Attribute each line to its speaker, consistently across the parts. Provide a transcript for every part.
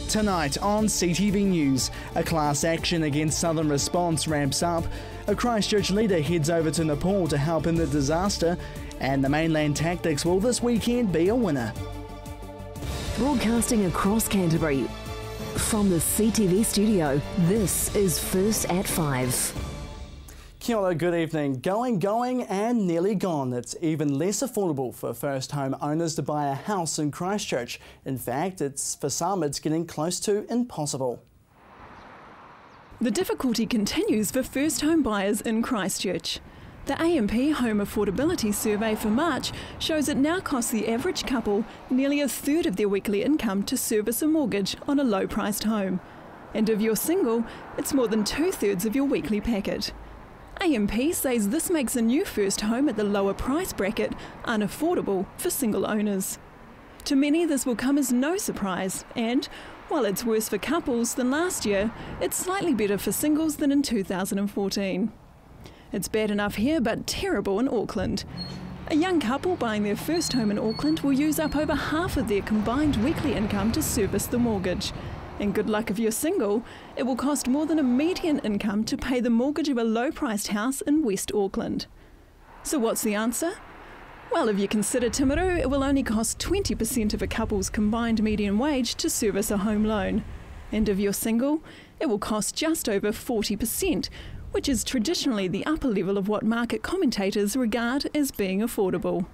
Speaker 1: Tonight on CTV News, a class action against Southern Response ramps up, a Christchurch leader heads over to Nepal to help in the disaster, and the Mainland Tactics will this weekend be a winner.
Speaker 2: Broadcasting across Canterbury, from the CTV studio, this is First at 5.
Speaker 1: Kia ora, good evening. Going and nearly gone. It's even less affordable for first home owners to buy a house in Christchurch. In fact, for some it's getting close to impossible.
Speaker 3: The difficulty continues for first home buyers in Christchurch. The AMP Home Affordability Survey for March shows it now costs the average couple nearly a third of their weekly income to service a mortgage on a low-priced home. And if you're single, it's more than 2/3 of your weekly packet. AMP says this makes a new first home at the lower price bracket unaffordable for single owners. To many, this will come as no surprise, and while it's worse for couples than last year, it's slightly better for singles than in 2014. It's bad enough here, but terrible in Auckland. A young couple buying their first home in Auckland will use up over half of their combined weekly income to service the mortgage. And good luck if you're single, it will cost more than a median income to pay the mortgage of a low-priced house in West Auckland. So what's the answer? Well, if you consider Timaru, it will only cost 20% of a couple's combined median wage to service a home loan. And if you're single, it will cost just over 40%, which is traditionally the upper level of what market commentators regard as being affordable.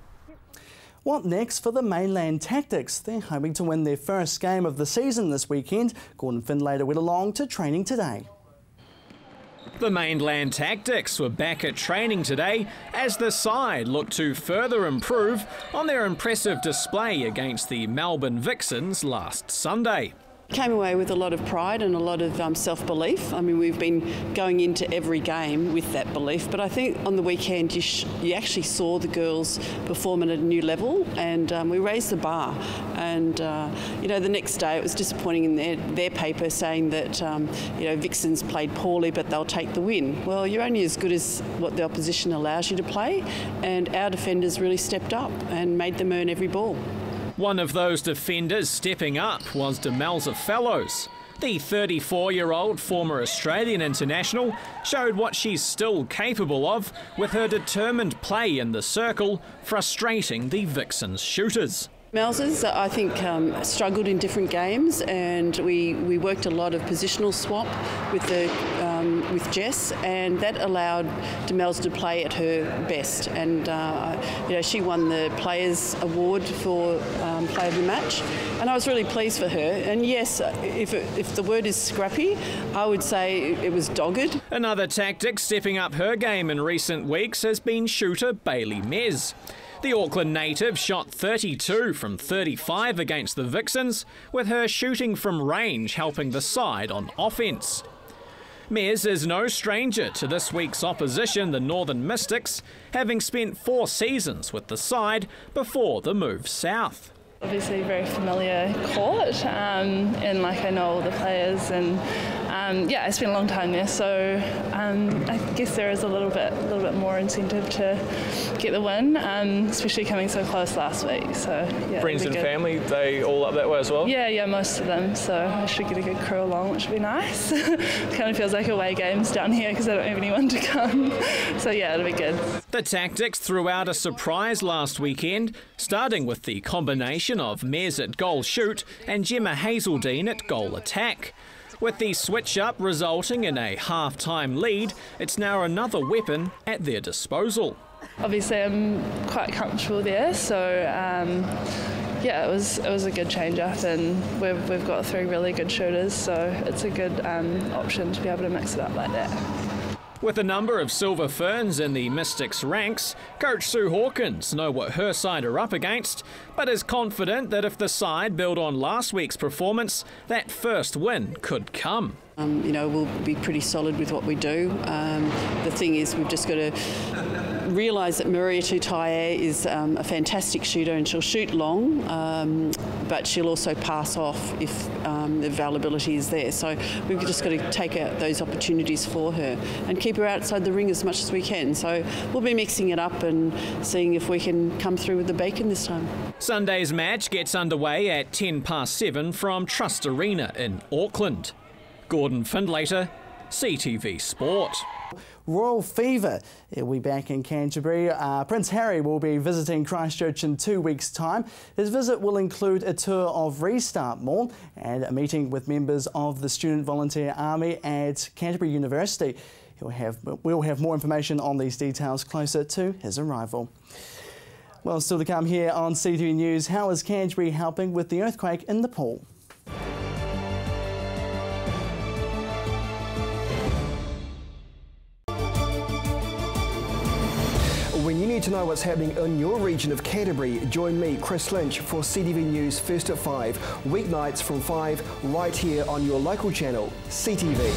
Speaker 1: What next for the Mainland Tactics? They're hoping to win their first game of the season this weekend. Gordon Finlater went along to training today.
Speaker 4: The Mainland Tactics were back at training today as the side looked to further improve on their impressive display against the Melbourne Vixens last Sunday.
Speaker 5: Came away with a lot of pride and a lot of self-belief. I mean, we've been going into every game with that belief, but I think on the weekend you actually saw the girls perform at a new level, and we raised the bar. And the next day it was disappointing in their paper saying that Vixens played poorly, but they'll take the win. Well, you're only as good as what the opposition allows you to play, and our defenders really stepped up and made them earn every ball.
Speaker 4: One of those defenders stepping up was Demelza Fellows. The 34-year-old former Australian international showed what she's still capable of with her determined play in the circle, frustrating the Vixens shooters.
Speaker 5: Melzers, I think, struggled in different games, and we worked a lot of positional swap with Jess, and that allowed Demelza to play at her best. And she won the Players Award for Player of the Match, and I was really pleased for her. And yes, if the word is scrappy, I would say it was dogged.
Speaker 4: Another tactic stepping up her game in recent weeks has been shooter Bailey Mez. The Auckland native shot 32 from 35 against the Vixens, with her shooting from range helping the side on offence. Mez is no stranger to this week's opposition, the Northern Mystics, having spent 4 seasons with the side before the move south.
Speaker 6: Obviously a very familiar court, and I know all the players, and I spent a long time there, so I guess there is a little bit more incentive to get the win, especially coming so close last week. So yeah,
Speaker 7: friends and family, they all up that way as well?
Speaker 6: Yeah, most of them. So I should get a good crew along, which would be nice. Kind of feels like away games down here because I don't have anyone to come. So yeah, it'll be good.
Speaker 4: The Tactics threw out a surprise last weekend, starting with the combination of Mez at goal shoot and Gemma Hazeldine at goal attack. With the switch-up resulting in a half-time lead, it's now another weapon at their disposal.
Speaker 6: Obviously, I'm quite comfortable there, so it was a good change-up, and we've got 3 really good shooters, so it's a good option to be able to mix it up like that.
Speaker 4: With a number of Silver Ferns in the Mystics ranks, coach Sue Hawkins knows what her side are up against, but is confident that if the side build on last week's performance, that first win could come.
Speaker 5: We'll be pretty solid with what we do. The thing is, we've just got to realise that Maria Tutaia is a fantastic shooter, and she'll shoot long, but she'll also pass off if the availability is there. So we've just got to take out those opportunities for her and keep her outside the ring as much as we can. So we'll be mixing it up and seeing if we can come through with the bacon this time.
Speaker 4: Sunday's match gets underway at 7:10 from Trust Arena in Auckland. Gordon Findlater, CTV Sport.
Speaker 1: Royal fever. He'll be back in Canterbury. Prince Harry will be visiting Christchurch in 2 weeks' time. His visit will include a tour of Restart Mall and a meeting with members of the Student Volunteer Army at Canterbury University. We'll have more information on these details closer to his arrival. Well, still to come here on CTV News, how is Canterbury helping with the earthquake in Nepal?
Speaker 8: When you need to know what's happening in your region of Canterbury, join me, Chris Lynch, for CTV News First at 5, weeknights from 5, right here on your local channel, CTV.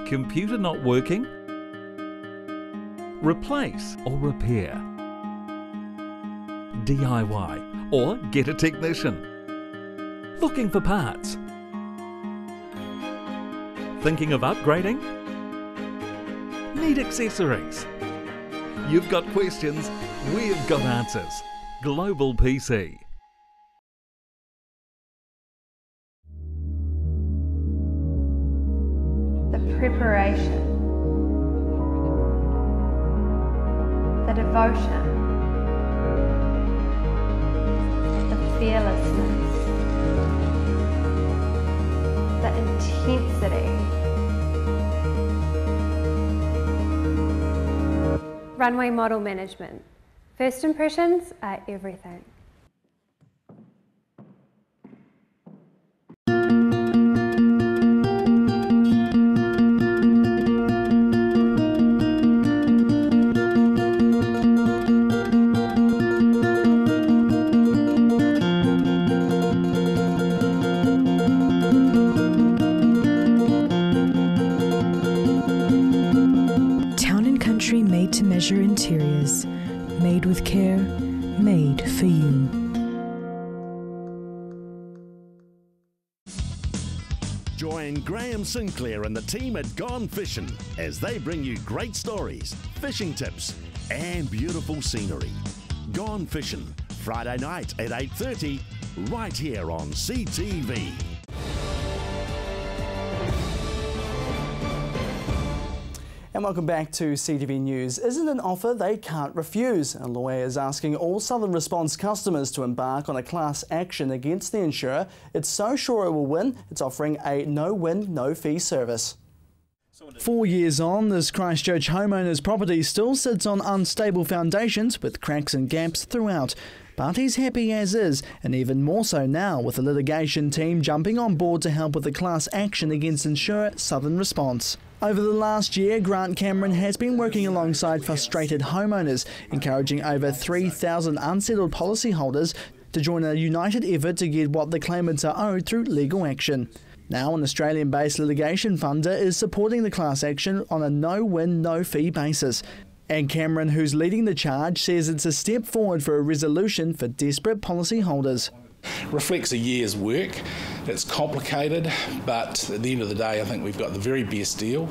Speaker 9: Computer not working? Replace or repair? DIY or get a technician? Looking for parts? Thinking of upgrading? Need accessories? You've got questions, we've got answers. Global PC.
Speaker 10: The preparation, the devotion, the fearlessness, the intensity. Runway model management. First impressions are everything.
Speaker 11: Made to measure interiors, made with care, made for you.
Speaker 12: Join Graham Sinclair and the team at Gone Fishing as they bring you great stories, fishing tips and beautiful scenery. Gone Fishing, Friday night at 8:30, right here on CTV.
Speaker 1: And welcome back to CTV News. Isn't an offer they can't refuse? A lawyer is asking all Southern Response customers to embark on a class action against the insurer. It's so sure it will win, it's offering a no-win, no-fee service. 4 years on, this Christchurch homeowner's property still sits on unstable foundations with cracks and gaps throughout. But he's happy as is, and even more so now with the litigation team jumping on board to help with the class action against insurer Southern Response. Over the last year, Grant Cameron has been working alongside frustrated homeowners, encouraging over 3,000 unsettled policyholders to join a united effort to get what the claimants are owed through legal action. Now, an Australian-based litigation funder is supporting the class action on a no-win, no-fee basis. And Cameron, who's leading the charge, says it's a step forward for a resolution for desperate policyholders.
Speaker 13: Reflects a year's work. It's complicated, but at the end of the day, I think we've got the very best deal.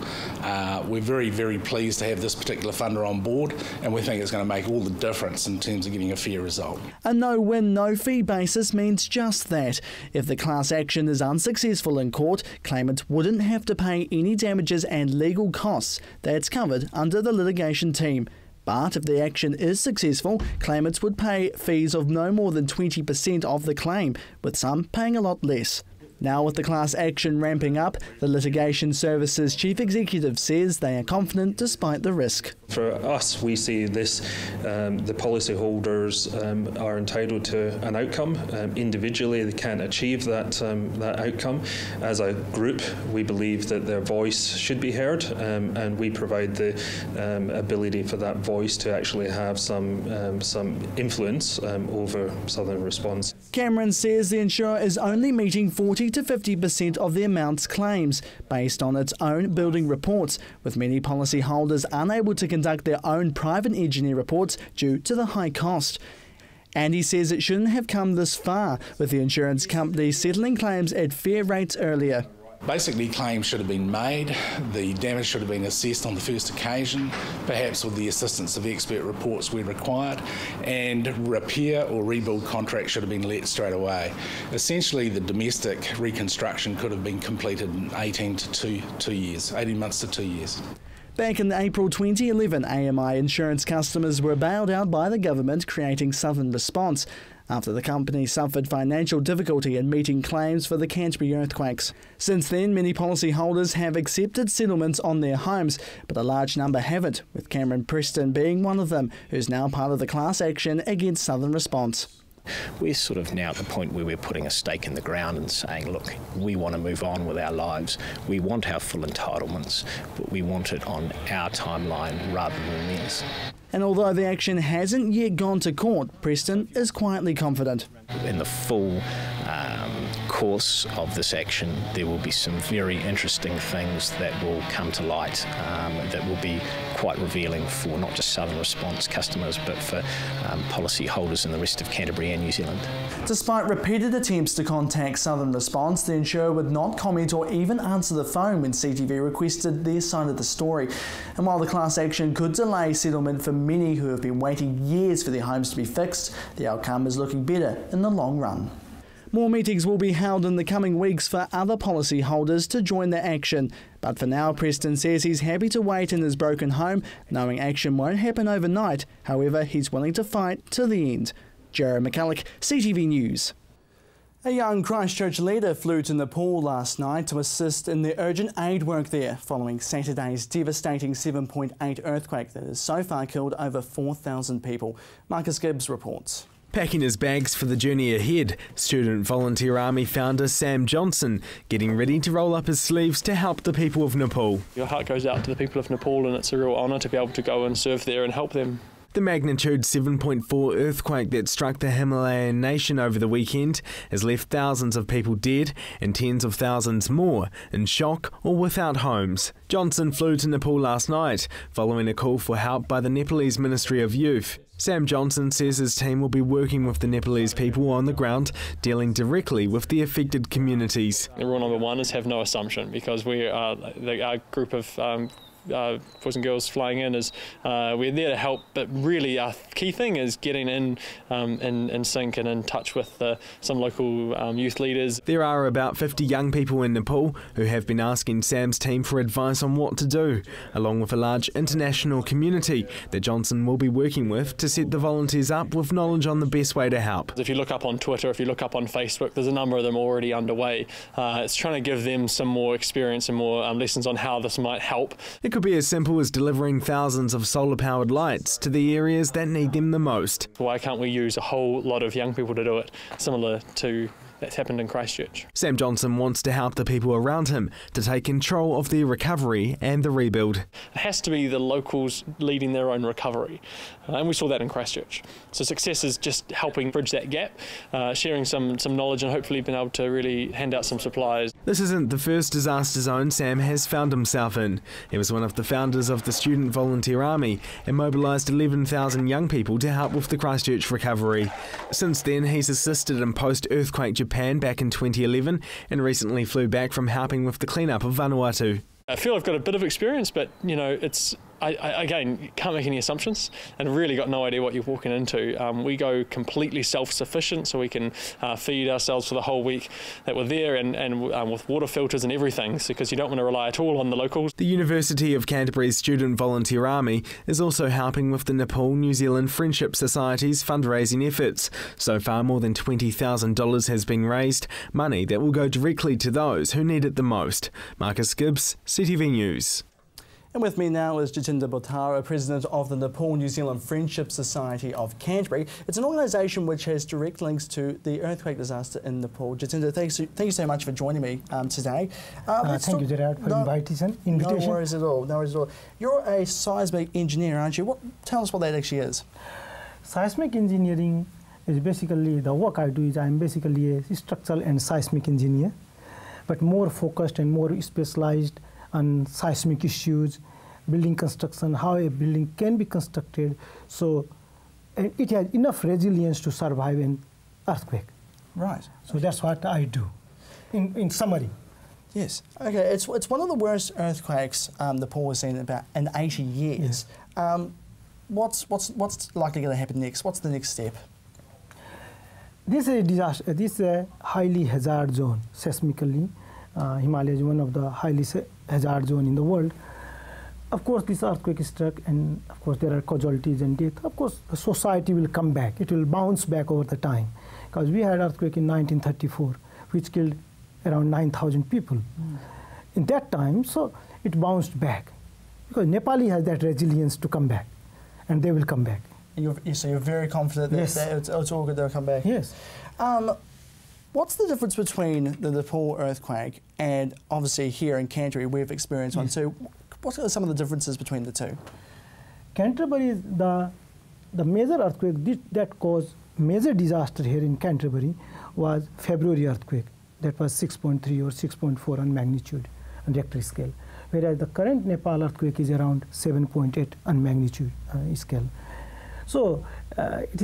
Speaker 13: We're very, very pleased to have this particular funder on board, and we think it's going to make all the difference in terms of getting a fair result. A
Speaker 1: no-win, no-fee basis means just that. If the class action is unsuccessful in court, claimants wouldn't have to pay any damages and legal costs. That's covered under the litigation team. But if the action is successful, claimants would pay fees of no more than 20% of the claim, with some paying a lot less. Now, with the class action ramping up, the Litigation Services Chief Executive says they are confident despite the risk.
Speaker 14: For us, we see this, the policyholders are entitled to an outcome. Individually, they can't achieve that outcome. As a group, we believe that their voice should be heard, and we provide the ability for that voice to actually have some influence over Southern Response.
Speaker 1: Cameron says the insurer is only meeting 40 to 50% of the amount's claims, based on its own building reports, with many policyholders unable to conduct their own private engineer reports due to the high cost. And he says it shouldn't have come this far, with the insurance company settling claims at fair rates earlier.
Speaker 13: Basically, claims should have been made, the damage should have been assessed on the first occasion, perhaps with the assistance of expert reports where required, and repair or rebuild contracts should have been let straight away. Essentially, the domestic reconstruction could have been completed in 18 months to 2 years.
Speaker 1: Back in April 2011, AMI insurance customers were bailed out by the government, creating Southern Response, after the company suffered financial difficulty in meeting claims for the Canterbury earthquakes. Since then, many policyholders have accepted settlements on their homes, but a large number haven't, with Cameron Preston being one of them, who's now part of the class action against Southern Response.
Speaker 15: We're sort of now at the point where we're putting a stake in the ground and saying, look, we want to move on with our lives. We want our full entitlements, but we want it on our timeline rather than theirs.
Speaker 1: And although the action hasn't yet gone to court, Preston is quietly confident.
Speaker 15: In the full course of this action, there will be some very interesting things that will come to light that will be quite revealing for not just Southern Response customers, but for policy holders in the rest of Canterbury and New Zealand.
Speaker 1: Despite repeated attempts to contact Southern Response, the insurer would not comment or even answer the phone when CTV requested their side of the story. And while the class action could delay settlement for many who have been waiting years for their homes to be fixed, the outcome is looking better in the long run. More meetings will be held in the coming weeks for other policy holders to join the action. But for now, Preston says he's happy to wait in his broken home, knowing action won't happen overnight. However, he's willing to fight to the end. Jared McCulloch, CTV News. A young Christchurch leader flew to Nepal last night to assist in the urgent aid work there, following Saturday's devastating 7.8 earthquake that has so far killed over 4,000 people. Marcus Gibbs reports.
Speaker 16: Packing his bags for the journey ahead, Student Volunteer Army founder Sam Johnson getting ready to roll up his sleeves to help the people of Nepal.
Speaker 7: Your heart goes out to the people of Nepal, and it's a real honour to be able to go and serve there and help them.
Speaker 16: The magnitude 7.4 earthquake that struck the Himalayan nation over the weekend has left thousands of people dead and tens of thousands more in shock or without homes. Johnson flew to Nepal last night, following a call for help by the Nepalese Ministry of Youth. Sam Johnson says his team will be working with the Nepalese people on the ground, dealing directly with the affected communities.
Speaker 7: The rule number one is have no assumption, because we are our group of boys and girls flying in is we're there to help, but really our key thing is getting in sync and in touch with some local youth leaders.
Speaker 16: There are about 50 young people in Nepal who have been asking Sam's team for advice on what to do, along with a large international community that Johnson will be working with to set the volunteers up with knowledge on the best way to help.
Speaker 7: If you look up on Twitter, if you look up on Facebook, there's a number of them already underway. It's trying to give them some more experience and more lessons on how this might help.
Speaker 16: It could be as simple as delivering thousands of solar-powered lights to the areas that need them the most.
Speaker 7: Why can't we use a whole lot of young people to do it, similar to that's happened in Christchurch?
Speaker 16: Sam Johnson wants to help the people around him to take control of their recovery and the rebuild.
Speaker 7: It has to be the locals leading their own recovery, and we saw that in Christchurch. So success is just helping bridge that gap, sharing some knowledge, and hopefully being able to really hand out some supplies.
Speaker 16: This isn't the first disaster zone Sam has found himself in. He was one of the founders of the Student Volunteer Army and mobilised 11,000 young people to help with the Christchurch recovery. Since then, he's assisted in post-earthquake Japan back in 2011 and recently flew back from helping with the clean-up of Vanuatu.
Speaker 7: I feel I've got a bit of experience, but I again, can't make any assumptions and really got no idea what you're walking into. We go completely self-sufficient, so we can feed ourselves for the whole week that we're there, and with water filters and everything, because you don't want to rely at all on the locals.
Speaker 16: The University of Canterbury's Student Volunteer Army is also helping with the Nepal-New Zealand Friendship Society's fundraising efforts. So far, more than $20,000 has been raised, money that will go directly to those who need it the most. Marcus Gibbs, CTV News.
Speaker 1: And with me now is Jatinder Botara, President of the Nepal-New Zealand Friendship Society of Canterbury. It's an organisation which has direct links to the earthquake disaster in Nepal. Jatinder, thank you so much for joining me today.
Speaker 17: Thank you, Gerard, for the invitation.
Speaker 1: No worries at all. No worries at all. You're a seismic engineer, aren't you? Tell us what that actually is.
Speaker 17: Seismic engineering is basically, the work I do is I'm basically a structural and seismic engineer, but more focused and more specialized on seismic issues, building construction, how a building can be constructed, so and it has enough resilience to survive an earthquake.
Speaker 1: Right.
Speaker 17: So that's what I do, in summary.
Speaker 1: Yes. Okay. It's one of the worst earthquakes Nepal has seen in 80 years.
Speaker 17: Yeah.
Speaker 1: What's likely going to happen next? What's the next step?
Speaker 17: This is a disaster. This is a highly hazard zone seismically. Himalaya is one of the highly hazard zone in the world. Of course, this earthquake is struck, and of course there are casualties and death. Of course, the society will come back. It will bounce back over the time, because we had earthquake in 1934, which killed around 9,000 people. In that time, so it bounced back, because Nepali has that resilience to come back, and they will come back.
Speaker 1: And so you're very confident that,
Speaker 17: yes.
Speaker 1: that it's all good, they'll come back?
Speaker 17: Yes.
Speaker 1: What's the difference between the Nepal earthquake and obviously here in Canterbury we've experienced one too? What are some of the differences between the two?
Speaker 17: Canterbury is the major earthquake that caused major disaster here in Canterbury was February earthquake. That was 6.3 or 6.4 on magnitude on Richter scale. Whereas the current Nepal earthquake is around 7.8 on magnitude scale. So it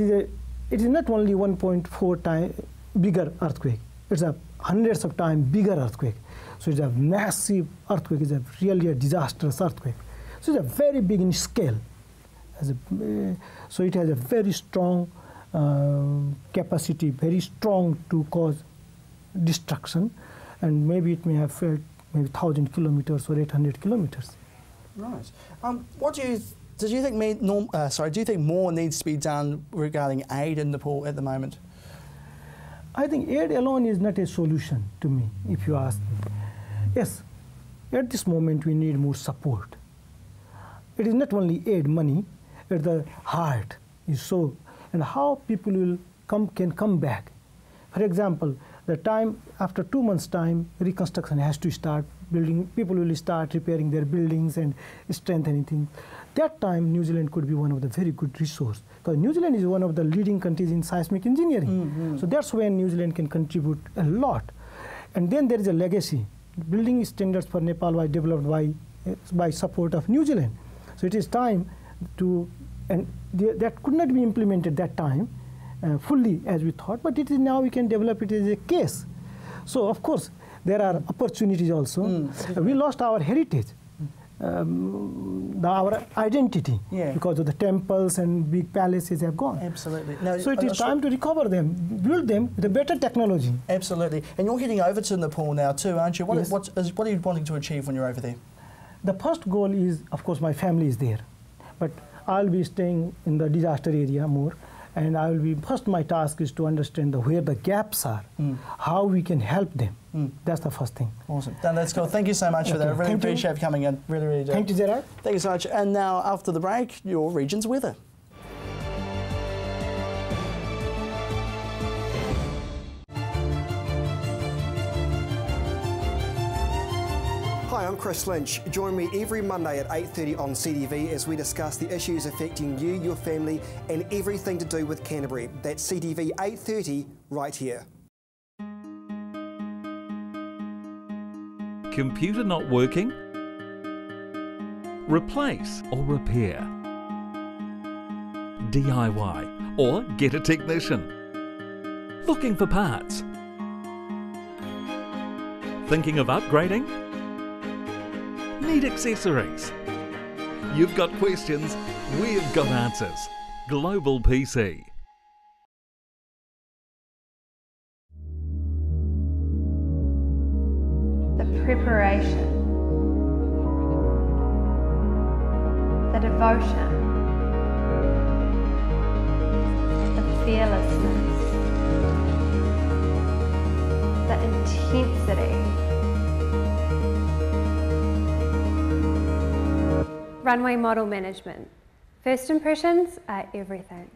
Speaker 17: is not only 1.4 times bigger earthquake. It's a hundreds of times bigger earthquake. So it's a massive earthquake. It's really a disastrous earthquake. So it's a very big in scale. So it has a very strong capacity, very strong to cause destruction, and maybe it may have felt maybe 1,000 kilometers or 800 kilometers.
Speaker 1: Right. Do you think more needs to be done regarding aid in Nepal at the moment?
Speaker 17: I think aid alone is not a solution to me, if you ask me. Yes, at this moment we need more support. It is not only aid money, but the heart is so, and how people can come back. For example, the time after 2 months' time, reconstruction has to start. People will start repairing their buildings and strengthening things. That time, New Zealand could be one of the very good resource, because New Zealand is one of the leading countries in seismic engineering. So that's when New Zealand can contribute a lot. And then there is a legacy. Building standards for Nepal were developed by support of New Zealand. So it is time to, and that could not be implemented that time fully as we thought, but it is now we can develop it as a case. So of course there are opportunities also. We lost our heritage, our identity, because of the temples and big palaces have gone.
Speaker 1: Absolutely.
Speaker 17: So it is time to recover them, build them with a better technology.
Speaker 1: Absolutely. And you're heading over to Nepal now too, aren't you? What are you wanting to achieve when you're over there?
Speaker 17: The first goal is, of course, my family is there, but I'll be staying in the disaster area more. And I will be, first my task is to understand where the gaps are, how we can help them. That's the first thing.
Speaker 1: Awesome. Dan, that's cool. Thank you so much for that. I really appreciate you coming in. Really, really do.
Speaker 17: Thank you, Gerard.
Speaker 1: Thank you so much. And now, after the break, your region's weather.
Speaker 8: Hi, I'm Chris Lynch. Join me every Monday at 8:30 on CTV as we discuss the issues affecting you, your family, and everything to do with Canterbury. That's CTV 8:30 right here.
Speaker 9: Computer not working? Replace or repair? DIY or get a technician? Looking for parts? Thinking of upgrading? Need accessories? You've got questions, we've got answers. Global PC.
Speaker 10: The preparation, the devotion, the fearlessness, the intensity. Runway model management. First impressions are everything.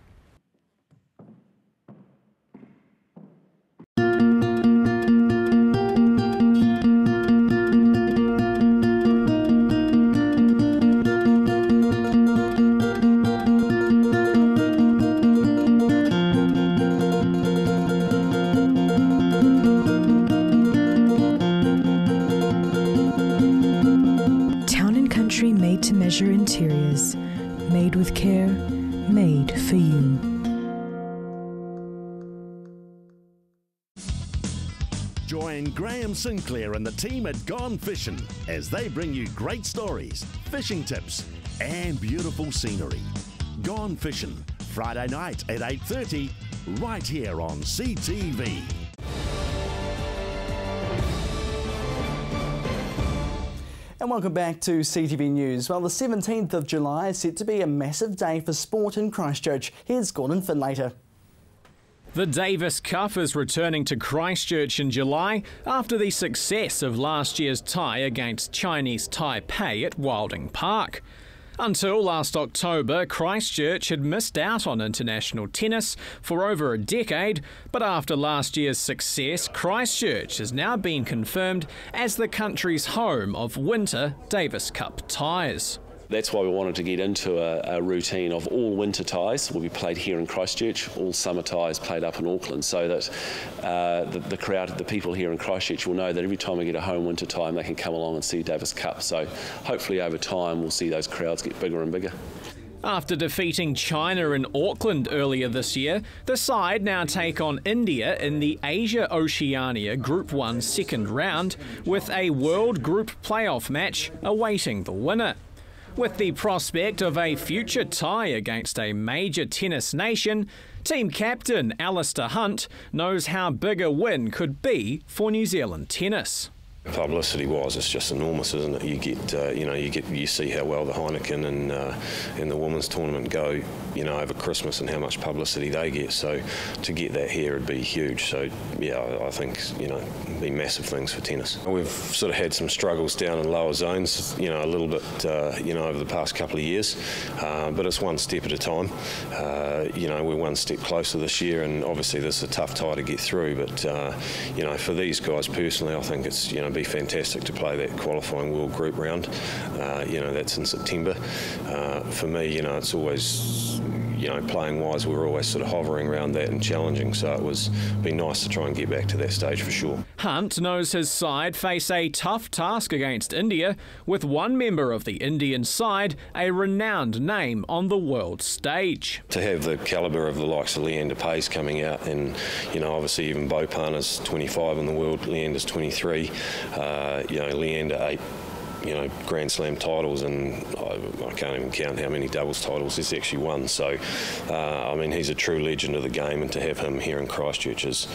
Speaker 11: Made to measure
Speaker 12: Join Graham Sinclair and the team at Gone Fishing as they bring you great stories, fishing tips, and beautiful scenery. Gone Fishing, Friday night at 8:30, right here on CTV.
Speaker 1: And welcome back to CTV News. Well, the 17th of July is set to be a massive day for sport in Christchurch. Here's Gordon Finlater.
Speaker 4: The Davis Cup is returning to Christchurch in July after the success of last year's tie against Chinese Taipei at Wilding Park. Until last October, Christchurch had missed out on international tennis for over a decade, but after last year's success, Christchurch has now been confirmed as the country's home of winter Davis Cup ties.
Speaker 18: That's why we wanted to get into a routine of all winter ties will be played here in Christchurch, all summer ties played up in Auckland, so that the crowd, the people here in Christchurch will know that every time we get a home winter tie, they can come along and see Davis Cup. So hopefully over time we'll see those crowds get bigger and bigger.
Speaker 4: After defeating China in Auckland earlier this year, the side now take on India in the Asia-Oceania Group 1 second round, with a World Group playoff match awaiting the winner. With the prospect of a future tie against a major tennis nation, team captain Alistair Hunt knows how big a win could be for New Zealand tennis.
Speaker 19: Publicity-wise, it's just enormous, isn't it? You see how well the Heineken and the women's tournament go, over Christmas and how much publicity they get. So to get that here would be huge. So yeah, I think it'd be massive things for tennis. We've sort of had some struggles down in lower zones, a little bit, over the past couple of years, but it's one step at a time. We're one step closer this year, and obviously this is a tough tie to get through. But for these guys personally, I think it's be fantastic to play that qualifying World Group round. That's in September. For me, it's always, playing wise, we're always sort of hovering around that and challenging. So it was be nice to try and get back to that stage for sure.
Speaker 4: Hunt knows his side face a tough task against India, with one member of the Indian side a renowned name on the world stage.
Speaker 19: To have the calibre of the likes of Leander Paes coming out, and obviously even Bopan is 25 in the world, Leander's 23. Leander 8 Grand Slam titles, and I can't even count how many doubles titles he's actually won. So he's a true legend of the game, and to have him here in Christchurch is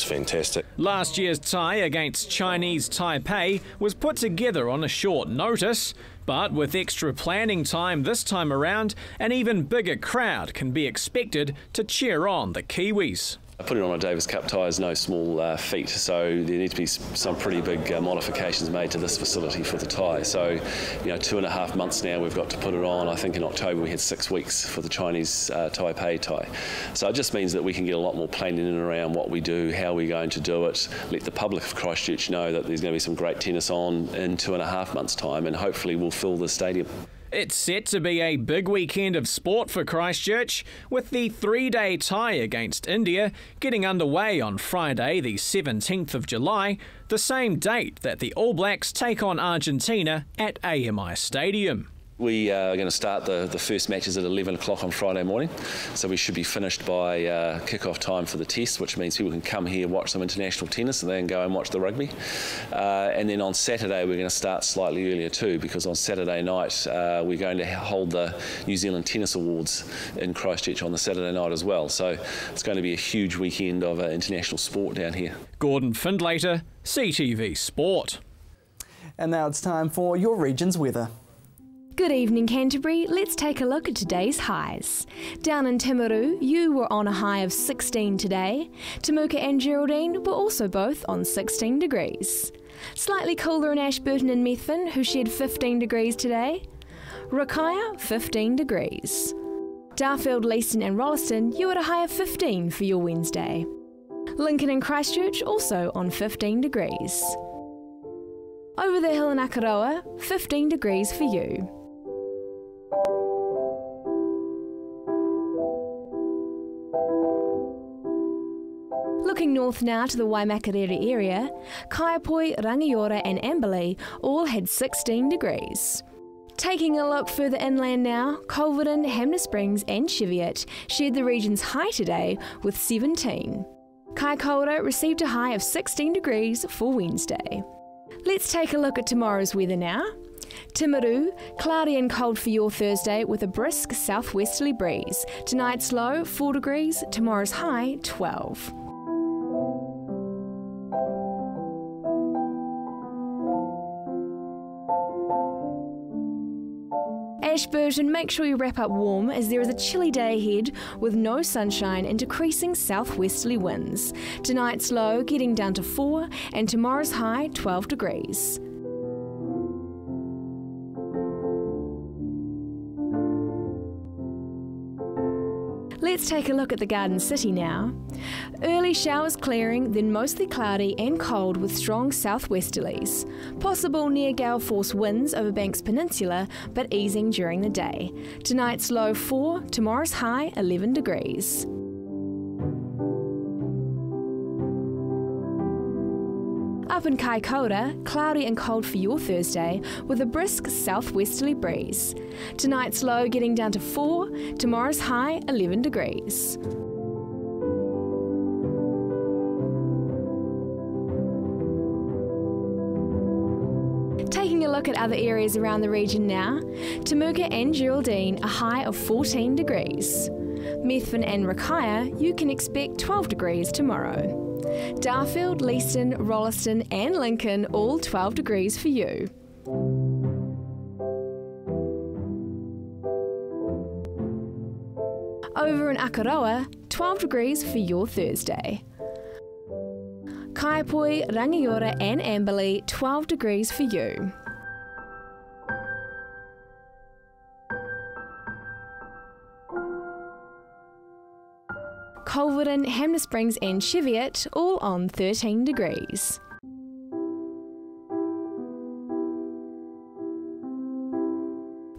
Speaker 19: fantastic.
Speaker 4: Last year's tie against Chinese Taipei was put together on a short notice, but with extra planning time this time around, an even bigger crowd can be expected to cheer on the Kiwis.
Speaker 18: Putting on a Davis Cup tie is no small feat, so there need to be some pretty big modifications made to this facility for the tie. So, 2.5 months now we've got to put it on. I think in October we had 6 weeks for the Chinese Taipei tie. So it just means that we can get a lot more planning in and around what we do, how we're going to do it, let the public of Christchurch know that there's going to be some great tennis on in 2.5 months' time, and hopefully we'll fill the stadium.
Speaker 4: It's set to be a big weekend of sport for Christchurch, with the 3-day tie against India getting underway on Friday the 17th of July, the same date that the All Blacks take on Argentina at AMI Stadium.
Speaker 18: We are going to start the first matches at 11 o'clock on Friday morning, so we should be finished by kick-off time for the test, which means people can come here, watch some international tennis, and then go and watch the rugby. And then on Saturday we're going to start slightly earlier too, because on Saturday night we're going to hold the New Zealand Tennis Awards in Christchurch on the Saturday night as well. So it's going to be a huge weekend of international sport down here.
Speaker 4: Gordon Findlater, CTV Sport.
Speaker 1: And now it's time for your region's weather.
Speaker 20: Good evening, Canterbury. Let's take a look at today's highs. Down in Timaru, you were on a high of 16 today. Temuka and Geraldine were also both on 16 degrees. Slightly cooler in Ashburton and Methven, who shared 15 degrees today. Rakaia, 15 degrees. Darfield, Leeston and Rolleston, you at a high of 15 for your Wednesday. Lincoln and Christchurch also on 15 degrees. Over the hill in Akaroa, 15 degrees for you. Looking north now to the Waimakariri area, Kaiapoi, Rangiora and Amberley all had 16 degrees. Taking a look further inland now, Culverden, Hamner Springs and Cheviot shared the region's high today with 17. Kaikoura received a high of 16 degrees for Wednesday. Let's take a look at tomorrow's weather now. Timaru, cloudy and cold for your Thursday with a brisk southwesterly breeze. Tonight's low 4 degrees, tomorrow's high 12. Ashburton, make sure you wrap up warm as there is a chilly day ahead with no sunshine and decreasing southwesterly winds. Tonight's low getting down to 4 and tomorrow's high 12 degrees. Let's take a look at the Garden City now. Early showers clearing, then mostly cloudy and cold with strong southwesterlies. Possible near gale force winds over Banks Peninsula, but easing during the day. Tonight's low 4, tomorrow's high 11 degrees. Up in Kaikoura, cloudy and cold for your Thursday with a brisk southwesterly breeze. Tonight's low getting down to 4, tomorrow's high 11 degrees. Taking a look at other areas around the region now, Temuka and Geraldine a high of 14 degrees. Methven and Rakaya, you can expect 12 degrees tomorrow. Darfield, Leeston, Rolleston and Lincoln all 12 degrees for you. Over in Akaroa, 12 degrees for your Thursday. Kaipoi, Rangiora and Amberley, 12 degrees for you. Culverden, Hamner Springs and Cheviot all on 13 degrees.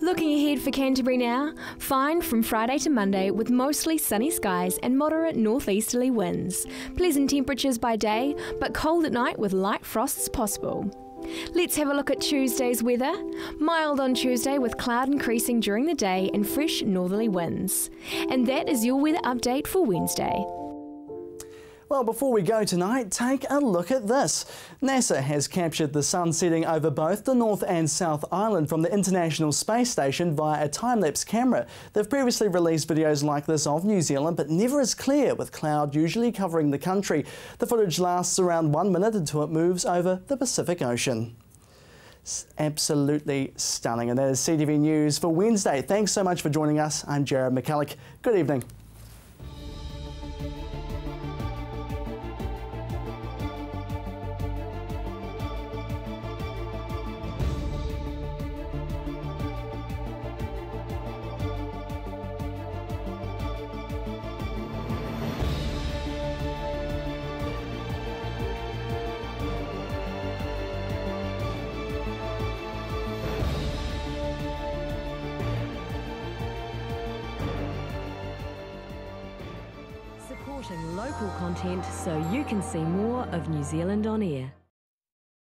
Speaker 20: Looking ahead for Canterbury now, fine from Friday to Monday with mostly sunny skies and moderate northeasterly winds. Pleasant temperatures by day, but cold at night with light frosts possible. Let's have a look at Tuesday's weather. Mild on Tuesday with cloud increasing during the day and fresh northerly winds. And that is your weather update for Wednesday.
Speaker 1: Well, before we go tonight, take a look at this. NASA has captured the sun setting over both the North and South Island from the International Space Station via a time-lapse camera. They've previously released videos like this of New Zealand, but never as clear, with cloud usually covering the country. The footage lasts around 1 minute until it moves over the Pacific Ocean. It's absolutely stunning. And that is CTV News for Wednesday. Thanks so much for joining us. I'm Jared McCulloch. Good evening.
Speaker 2: Supporting local content so you can see more of New Zealand on air.